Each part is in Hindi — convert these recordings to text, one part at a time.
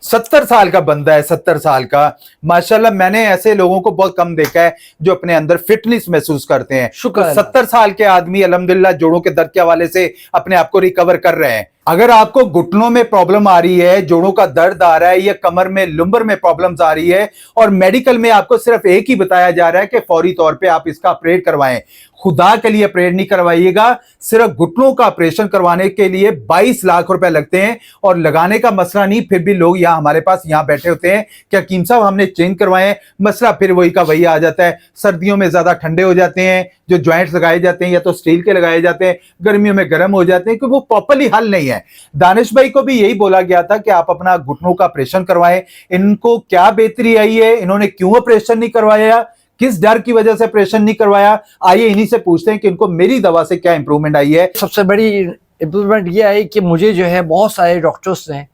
70 साल का बंदा है, 70 साल का। माशाल्लाह मैंने ऐसे लोगों को बहुत कम देखा है जो अपने अंदर फिटनेस महसूस करते हैं। शुक्र तो 70 साल के आदमी अल्हम्दुलिल्लाह जोड़ों के दर्द के हवाले से अपने आप को रिकवर कर रहे हैं। अगर आपको घुटनों में प्रॉब्लम आ रही है, जोड़ों का दर्द आ रहा है या कमर में लुम्बर में प्रॉब्लम्स आ रही है और मेडिकल में आपको सिर्फ एक ही बताया जा रहा है कि फौरी तौर पे आप इसका ऑपरेट करवाएं, खुदा के लिए ऑपरेट नहीं करवाइएगा। सिर्फ घुटनों का ऑपरेशन करवाने के लिए 22 लाख रुपए लगते हैं और लगाने का मसला नहीं। फिर भी लोग यहां हमारे पास यहां बैठे होते हैं कि हकीम साहब हमने चेंज करवाए, मसला फिर वही का वही आ जाता है। सर्दियों में ज्यादा ठंडे हो जाते हैं, जो ज्वाइंट्स लगाए जाते हैं या तो स्टील के लगाए जाते हैं, गर्मियों में गर्म हो जाते हैं, क्योंकि वो प्रॉपरली हल नहीं है। दानिश भाई को भी यही बोला गया था कि आप अपना घुटनों का ऑपरेशन करवाएं। इनको क्या बेहतरी आई है, इन्होंने क्यों ऑपरेशन नहीं करवाया, किस डर की वजह से ऑपरेशन नहीं करवाया, आइए इन्हीं से पूछते हैं कि इनको मेरी दवा से क्या इंप्रूवमेंट आई है। सबसे बड़ी इम्प्रूवमेंट ये आई कि मुझे जो है बहुत सारे डॉक्टर्स ने,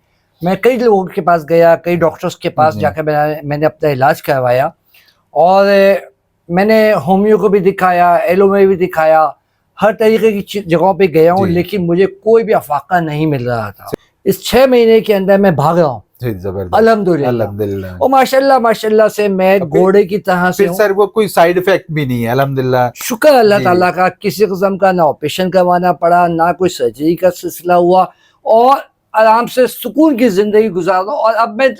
मैं कई लोगों के पास गया, कई डॉक्टर्स के पास जाकर मैंने अपना इलाज करवाया और मैंने होम्यो को भी दिखाया, एलो में भी दिखाया, हर तरीके की जगहों पे गया हूँ, लेकिन मुझे कोई भी अफाका नहीं मिल रहा था। इस 6 महीने के अंदर मैं भाग रहा हूँ अल्हम्दुलिल्लाह। और माशाल्लाह से मैं घोड़े की तरह से सर वो कोई साइड इफेक्ट भी नहीं है अल्हम्दुलिल्लाह। शुक्र अल्लाह ताला का, किसी किस्म का ना ऑपरेशन करवाना पड़ा, ना कोई सर्जरी का सिलसिला हुआ और आराम से सुकून की जिंदगी गुजार रहा हूँ। और अब मैं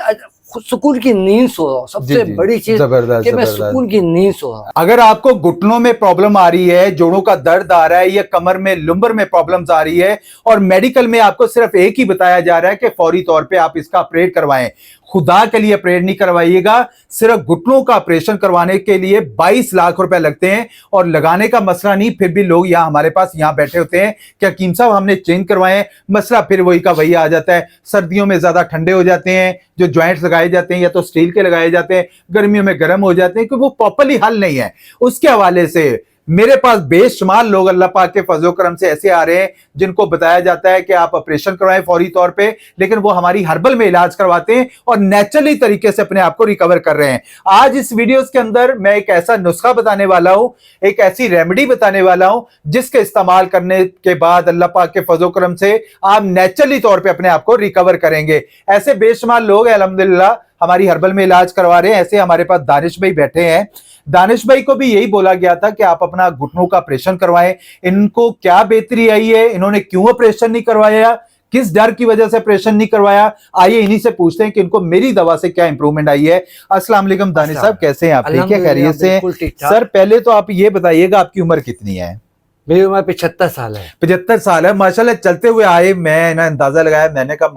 सुकून की नींद सो रहा हूँ। सबसे बड़ी चीज कि मैं सुकून की नींद सो रहा हूँ। अगर आपको घुटनों में प्रॉब्लम आ रही है, जोड़ों का दर्द आ रहा है या कमर में लुम्बर में प्रॉब्लम्स आ रही है और मेडिकल में आपको सिर्फ एक ही बताया जा रहा है कि फौरी तौर पे आप इसका ऑपरेट करवाएं, खुदा के लिए ऑपरेट नहीं करवाइएगा। सिर्फ घुटनों का ऑपरेशन करवाने के लिए 22 लाख रुपए लगते हैं और लगाने का मसला नहीं। फिर भी लोग यहां हमारे पास यहां बैठे होते हैं कि हकीम साहब हमने चेंज करवाए, मसला फिर वही का वही आ जाता है। सर्दियों में ज्यादा ठंडे हो जाते हैं, जो ज्वाइंट्स लगाए जाते हैं या तो स्टील के लगाए जाते हैं, गर्मियों में गर्म हो जाते हैं, क्योंकि वो प्रॉपरली हल नहीं है। उसके हवाले से मेरे पास बेशुमार लोग अल्लाह पाक के फजल करम से ऐसे आ रहे हैं जिनको बताया जाता है कि आप ऑपरेशन करवाएं फौरी तौर पे, लेकिन वो हमारी हर्बल में इलाज करवाते हैं और नेचुरली तरीके से अपने आप को रिकवर कर रहे हैं। आज इस वीडियोस के अंदर मैं एक ऐसा नुस्खा बताने वाला हूं, एक ऐसी रेमेडी बताने वाला हूं जिसके इस्तेमाल करने के बाद अल्लाह पाक के फजल करम से आप नेचुरली तौर पर अपने आप को रिकवर करेंगे। ऐसे बेशुमार लोग अल्हम्दुलिल्लाह हमारी हर्बल में इलाज करवा रहे हैं। ऐसे हमारे पास दानिश भाई बैठे हैं। दानिश भाई को भी यही बोला गया था कि आप अपना घुटनों का ऑपरेशन करवाएं। इनको क्या बेहतरी आई है, इन्होंने क्यों ऑपरेशन नहीं करवाया, किस डर की वजह से ऑपरेशन नहीं करवाया, आइए इन्हीं से पूछते हैं कि इनको मेरी दवा से क्या इंप्रूवमेंट आई है। अस्सलाम वालेकुम दानिश साहब, कैसे हैं आप? ठीक है, खैरियत से? सर पहले तो आप ये बताइएगा आपकी उम्र कितनी है? मेरी उम्र 75 साल है। 75 साल है। माशाल्लाह चलते हुए आए, मैं ना अंदाजा लगाया, मैंने कहा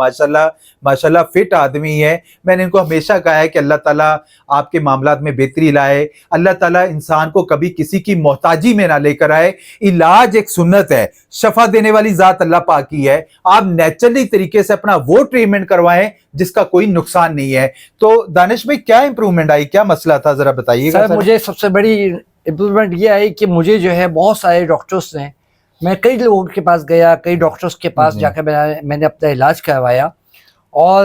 माशाल्लाह फिट आदमी है। मैंने इनको हमेशा कहा है कि अल्लाह ताला आपके मामलात में बेहतरी लाए, अल्लाह ताला इंसान को कभी किसी की मोहताजी में ना लेकर आए। इलाज एक सुन्नत है, शफा देने वाली जात अल्लाह पाक की है। आप नेचुरली तरीके से अपना वो ट्रीटमेंट करवाएं जिसका कोई नुकसान नहीं है। तो दानिश भाई क्या इंप्रूवमेंट आई, क्या मसला था, जरा बताइएगा। सर मुझे सबसे बड़ी इम्प्रूवमेंट ये आई कि मुझे जो है बहुत सारे डॉक्टर्स ने, मैं कई लोगों के पास गया, कई डॉक्टर्स के पास जाकर मैंने अपना इलाज करवाया और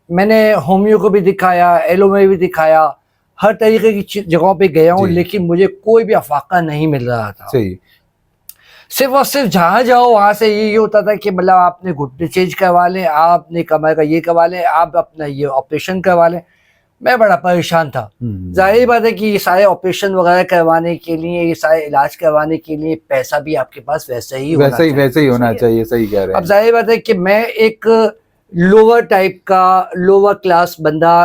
मैंने होम्यो को भी दिखाया, एलो में भी दिखाया, हर तरीके की जगहों पे गया हूँ, लेकिन मुझे कोई भी अफाका नहीं मिल रहा था। सही। सिर्फ और सिर्फ जहाँ जाओ वहाँ से ये होता था कि मतलब आपने घुटने चेंज करवा लें, आपने कमर का ये करवा लें, आप अपना ये ऑपरेशन करवा लें। मैं बड़ा परेशान था। जाहिर बात है कि ये सारे ऑपरेशन वगैरह करवाने के लिए, ये सारे इलाज करवाने के लिए पैसा भी आपके पास वैसे ही होना चाहिए। सही कह रहे हैं। अब जाहिर बात है कि मैं एक लोअर टाइप का, लोअर क्लास बंदा,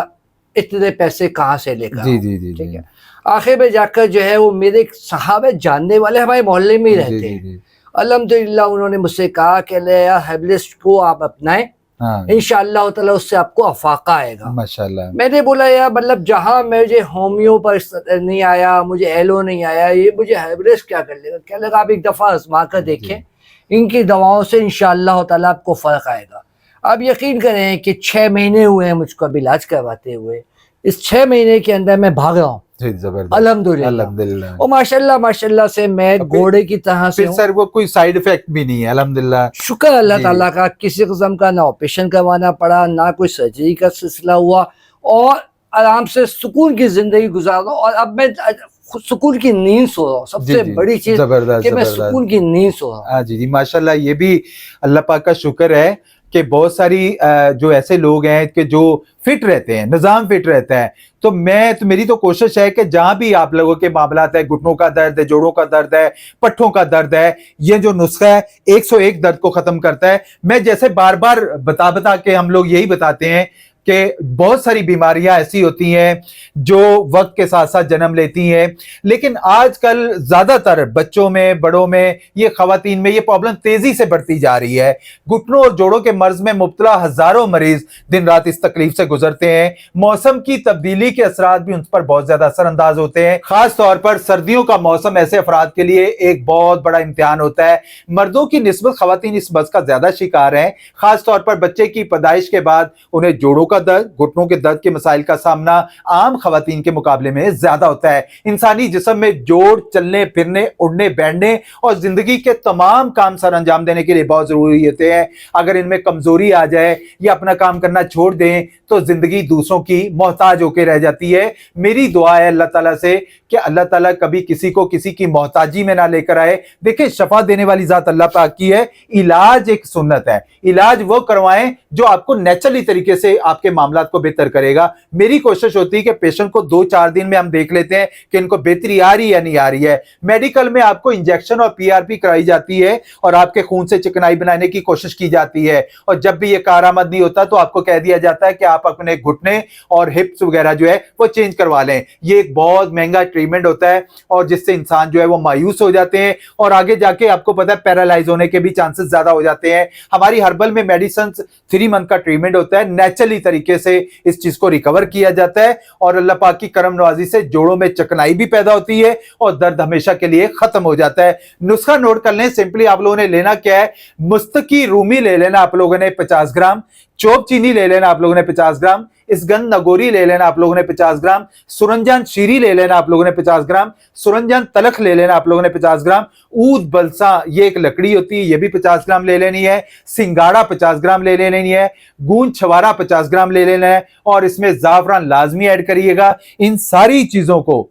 इतने पैसे कहाँ से लेकर? जी ठीक है। आखिर में जाकर जो है वो मेरे एक साहब जानने वाले हमारे मोहल्ले में ही रहते हैं। अल्हम्दुलिल्लाह उन्होंने मुझसे कहा कि हर्बलिस्ट को आप अपनाएं, इंशाअल्लाह ताला उससे आपको अफाका आएगा। माशाल्लाह। मैंने बोला यार मतलब जहाँ मुझे होम्यो पर नहीं आया, मुझे एलो नहीं आया, ये मुझे हर्बलिस्ट क्या कर लेगा? क्या लगा आप एक दफा आजमा कर देखें, इनकी दवाओं से इंशाअल्लाह ताला आपको फर्क आएगा। आप यकीन करें कि 6 महीने हुए हैं मुझको अब इलाज करवाते हुए। इस 6 महीने के अंदर मैं भाग रहा हूँ अल्हम्दुलिल्लाह। और माशाल्लाह से मैं घोड़े की तरह से। सर वो कोई साइड इफेक्ट भी नहीं है अल्हम्दुलिल्लाह। शुक्र अल्लाह ताला का, किसी किस्म का ना ऑपरेशन करवाना पड़ा, ना कोई सर्जरी का सिलसिला हुआ और आराम से सुकून की जिंदगी गुजार रहा हूँ। और अब मैं सुकून की नींद सो रहा हूँ। सबसे बड़ी चीज कि मैं सुकून की नींद सो रहा हूँ। हाँ जी माशाल्लाह, ये भी अल्लाह पाक का शुक्र है कि बहुत सारी जो ऐसे लोग हैं कि जो फिट रहते हैं, निजाम फिट रहता है। तो मेरी तो कोशिश है कि जहां भी आप लोगों के मामलात है, घुटनों का दर्द है, जोड़ों का दर्द है, पट्ठों का दर्द है, ये जो नुस्खा है 101 दर्द को खत्म करता है। मैं जैसे बार बार बता के हम लोग यही बताते हैं कि बहुत सारी बीमारियां ऐसी होती हैं जो वक्त के साथ साथ जन्म लेती हैं, लेकिन आजकल ज्यादातर बच्चों में, बड़ों में, ये खवातीन में ये प्रॉब्लम तेजी से बढ़ती जा रही है। घुटनों और जोड़ों के मर्ज में मुब्तला हजारों मरीज दिन रात इस तकलीफ से गुजरते हैं। मौसम की तब्दीली के असरात भी उन पर बहुत ज्यादा असरअंदाज होते हैं। खास तौर पर सर्दियों का मौसम ऐसे अफराद के लिए एक बहुत बड़ा इम्तिहान होता है। मर्दों की निस्बत खवातीन इस मर्ज का ज्यादा शिकार है। खास तौर पर बच्चे की पैदाइश के बाद उन्हें जोड़ों का दर्द, घुटनों के दर्द के मसाइल का सामना आम खवातीन के मुकाबले में ज्यादा होता है। इंसानी जिस्म में जोड़ चलने फिरने, उड़ने बैठने और जिंदगी के तमाम काम सर अंजाम देने के लिए बहुत जरूरी होते हैं। अगर इनमें कमजोरी आ जाए या अपना काम करना छोड़ दें तो जिंदगी दूसरों की मोहताज होकर रह जाती है। मेरी दुआ है अल्लाह ताला से कि अल्लाह ताला कभी किसी को किसी की मोहताजी में ना लेकर आए। देखिए, शफा देने वाली जात अल्लाह पाक की है। इलाज एक सुन्नत है। इलाज वो करवाएं जो आपको नेचुरली तरीके से आपके मामलात को बेहतर करेगा। मेरी कोशिश होती है कि पेशेंट को 2-4 दिन में हम देख लेते हैं कि इनको बेहतरी आ रही है या नहीं आ रही है। मेडिकल में आपको इंजेक्शन और पीआरपी कराई जाती है और आपके खून से चिकनाई बनाने की कोशिश की जाती है, और जब भी ये कारआमद नहीं होता तो आपको कह दिया जाता है कि आप अपने घुटने और हिप्स वगैरह जो है वो चेंज करवा लें। ये एक बहुत महंगा ट्रीटमेंट होता है और जिससे इंसान जो है वो मायूस हो जाते हैं और आगे जाके आपको पता है पैरालाइज होने के भी चांसेस ज्यादा हो जाते हैं। हमारी हर्बल में मेडिसिन 3 मंथ का ट्रीटमेंट होता है। नेचुरली तरीके से इस चीज को रिकवर किया जाता है और अल्लाह पाक की करम नवाजी से जोड़ों में चिकनाई भी पैदा होती है और दर्द हमेशा के लिए खत्म हो जाता है। नुस्खा नोट कर लें। सिंपली आप लोगों ने लेना क्या है, मुस्तकी रूमी ले लेना आप लोगों ने 50 ग्राम, चोप चीनी ले लेना आप लोगों ने 50 ग्राम, इसगंध नगोरी ले लेना आप लोगों ने 50 ग्राम, सुरंजान शीरी ले लेना आप लोगों ने 50 ग्राम, सुरंजान तलख ले लेना आप लोगों ने 50 ग्राम, ऊद बलसा ये एक लकड़ी होती है ये भी 50 ग्राम ले लेनी है, सिंगाड़ा 50 ग्राम ले लेनी है, गूंद छवारा 50 ग्राम ले लेना है और इसमें जाफरान लाजमी ऐड करिएगा। इन सारी चीजों को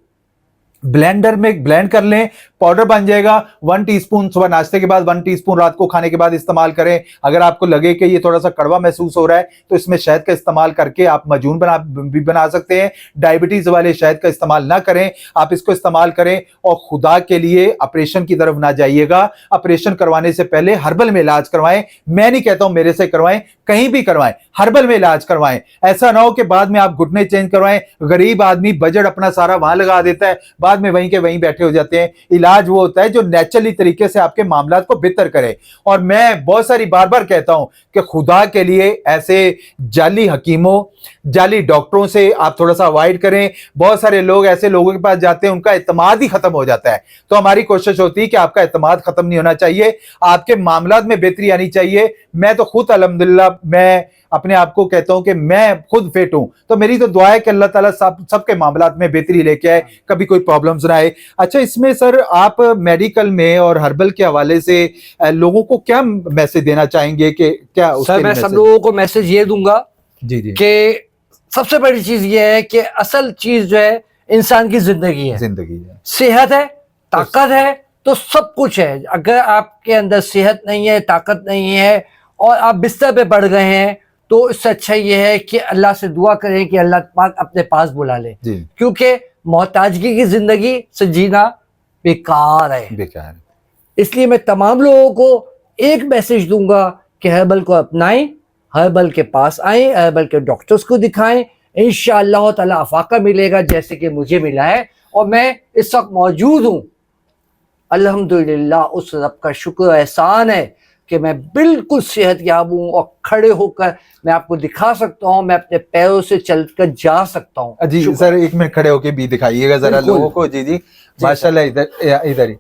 ब्लेंडर में ब्लेंड कर लें, पाउडर बन जाएगा। 1 टीस्पून सुबह नाश्ते के बाद, 1 टीस्पून रात को खाने के बाद इस्तेमाल करें। अगर आपको लगे कि ये थोड़ा सा कड़वा महसूस हो रहा है तो इसमें शहद का इस्तेमाल करके आप मजून बना सकते हैं। डायबिटीज वाले शहद का इस्तेमाल ना करें, आप इसको इस्तेमाल करें। और खुदा के लिए ऑपरेशन की तरफ ना जाइएगा। ऑपरेशन करवाने से पहले हर्बल में इलाज करवाएं। मैं नहीं कहता हूं मेरे से करवाएं, कहीं भी करवाएं, हर्बल में इलाज करवाएं। ऐसा ना हो कि बाद में आप घुटने चेंज करवाएं। गरीब आदमी बजट अपना सारा वहां लगा देता है, बाद में वहीं के वहीं बैठे हो जाते हैं। इलाज वो होता है जो नेचुरली तरीके से आपके मामलात को बेहतर करे। और मैं बहुत सारी बार बार कहता हूं कि खुदा के लिए ऐसे जाली हकीमों, जाली डॉक्टरों से आप थोड़ा सा अवॉइड करें। बहुत सारे लोग ऐसे लोगों के पास जाते हैं उनका एतमाद ही खत्म हो जाता है। तो हमारी कोशिश होती है कि आपका एतमाद खत्म नहीं होना चाहिए, आपके मामलात में बेहतरी आनी चाहिए। मैं तो खुद अल्हम्दुलिल्लाह मैं अपने आप को कहता हूं कि मैं खुद फिट हूं, तो मेरी तो दुआ है कि अल्लाह ताला सबके मामलात में बेहतरी लेके आए, कभी कोई प्रॉब्लम्स ना आए। अच्छा, इसमें सर आप मेडिकल में और हर्बल के हवाले से लोगों को क्या मैसेज देना चाहेंगे कि क्या सर मैं सब लोगों को मैसेज ये दूंगा जी जी कि सबसे बड़ी चीज ये है कि असल चीज जो है इंसान की जिंदगी है, सेहत है, ताकत है, तो सब कुछ है। अगर आपके अंदर सेहत नहीं है, ताकत नहीं है और आप बिस्तर पे पड़ गए हैं तो इससे अच्छा ये है कि अल्लाह से दुआ करें कि अल्लाह पाक अपने पास बुला ले, क्योंकि मोहताजगी की जिंदगी से जीना बेकार है। इसलिए मैं तमाम लोगों को एक मैसेज दूंगा कि हर्बल को अपनाएं, हर्बल के पास आएं, हर्बल के डॉक्टर्स को दिखाएं। इंशाअल्लाह ताला अफाका मिलेगा जैसे कि मुझे मिला है और मैं इस वक्त मौजूद हूँ। अल्हम्दुलिल्लाह, उस रब का शुक्र एहसान है कि मैं बिल्कुल सेहतयाब हूँ और खड़े होकर मैं आपको दिखा सकता हूँ, मैं अपने पैरों से चलकर जा सकता हूँ। जी सर, एक मिनट खड़े होके भी दिखाइएगा जरा लोगों को। जी जी माशाल्लाह, इधर ही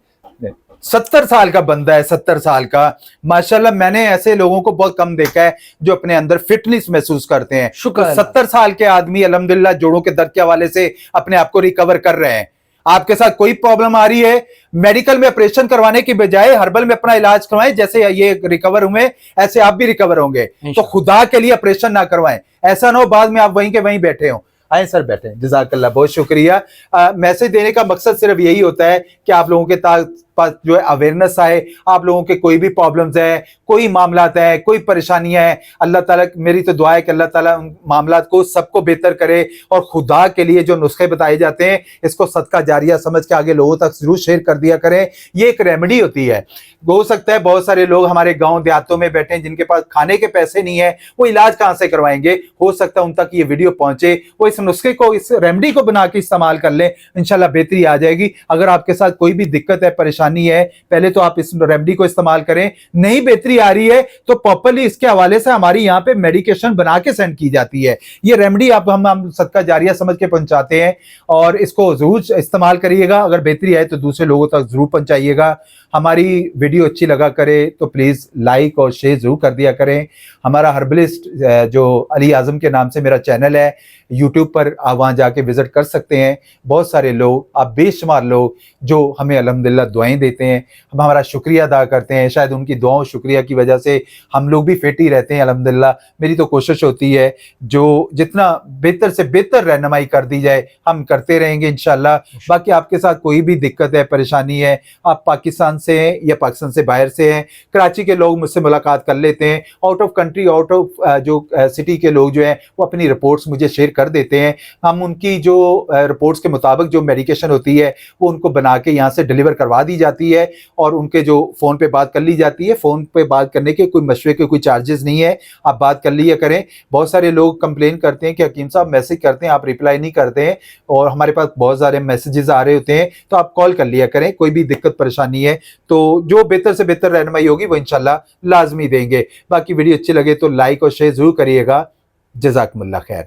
70 साल का बंदा है, 70 साल का माशाल्लाह। मैंने ऐसे लोगों को बहुत कम देखा है जो अपने अंदर फिटनेस महसूस करते हैं। शुक्र है। 70 साल के आदमी अल्हम्दुलिल्लाह जोड़ों के दर्द के हवाले से अपने आप को रिकवर कर रहे हैं। आपके साथ कोई प्रॉब्लम आ रही है, मेडिकल में ऑपरेशन करवाने की बजाय हर्बल में अपना इलाज करवाएं। जैसे ये रिकवर हुए ऐसे आप भी रिकवर होंगे। तो खुदा के लिए ऑपरेशन ना करवाएं, ऐसा ना हो बाद में आप वहीं के वहीं बैठे हो। आए सर बैठे, जज़ाकल्लाह, बहुत शुक्रिया। मैसेज देने का मकसद सिर्फ यही होता है कि आप लोगों के पास जो है अवेयरनेस आए, आप लोगों के कोई भी प्रॉब्लम्स है, कोई मामला है, कोई परेशानियां है, अल्लाह ताला, मेरी तो दुआ है कि अल्लाह ताला उन मामला को सबको बेहतर करे और खुदा के लिए जो नुस्खे बताए जाते हैं इसको सदका जारिया समझ के आगे लोगों तक जरूर शेयर कर दिया करें। ये एक रेमेडी होती है। हो सकता है बहुत सारे लोग हमारे गांव देहातों में बैठे हैं जिनके पास खाने के पैसे नहीं है, वो इलाज कहां से करवाएंगे। हो सकता है उन तक ये वीडियो पहुंचे, वो इस नुस्खे को, इस रेमेडी को बना के इस्तेमाल कर लें, इंशाल्लाह बेहतरी आ जाएगी। अगर आपके साथ कोई भी दिक्कत है, परेशानी है, पहले तो आप इस रेमेडी को इस्तेमाल करें। नहीं बेहतरी आ रही है तो प्रॉपर्ली इसके हवाले से हमारी यहाँ पे मेडिकेशन बना के सेंड की जाती है। ये रेमेडी आप हम सदका जारिया समझ के पहुंचाते हैं और इसको जरूर इस्तेमाल करिएगा। अगर बेहतरी आए तो दूसरे लोगों तक जरूर पहुंचाइएगा। हमारी वीडियो अच्छी लगा करे तो प्लीज लाइक और शेयर जरूर कर दिया करें। हमारा हर्बलिस्ट जो अली आजम के नाम से मेरा चैनल है, यूट्यूब पर आप वहां जाके विजिट कर सकते हैं। बहुत सारे लोग, आप बेशुमार लोग जो हमें अल्हम्दुलिल्लाह दुआएं देते हैं, हम हमारा शुक्रिया अदा करते हैं। शायद उनकी दुआओं शुक्रिया की वजह से हम लोग भी फिट ही रहते हैं अल्हम्दुलिल्लाह। मेरी तो कोशिश होती है जो जितना बेहतर से बेहतर रहनुमाई कर दी जाए हम करते रहेंगे इंशाल्लाह। बाकी आपके साथ कोई भी दिक्कत है, परेशानी है, आप पाकिस्तान से हैं या पाकिस्तान से बाहर से हैं, कराची के लोग मुझसे मुलाकात कर लेते हैं, out of country, out of जो सिटी के लोग जो हैं वो अपनी रिपोर्ट्स मुझे शेयर कर देते हैं। हम उनकी जो रिपोर्ट्स के मुताबिक जो मेडिकेशन होती है वो उनको बना के यहाँ से डिलीवर करवा दी जाती है और उनके जो फ़ोन पे बात कर ली जाती है। फ़ोन पे बात करने के कोई मशवरे के कोई चार्जेस नहीं है, आप बात कर लिया करें। बहुत सारे लोग कंप्लेन करते हैं कि हकीम साहब मैसेज करते हैं, आप रिप्लाई नहीं करते हैं और हमारे पास बहुत सारे मैसेजेस आ रहे होते हैं, तो आप कॉल कर लिया करें। कोई भी दिक्कत परेशानी है तो जो बेहतर से बेहतर रहनुमाई होगी वो इंशाल्लाह लाजमी देंगे। बाकी वीडियो अच्छी लगे तो लाइक और शेयर जरूर करिएगा। जज़ाकुमुल्लाह खैर।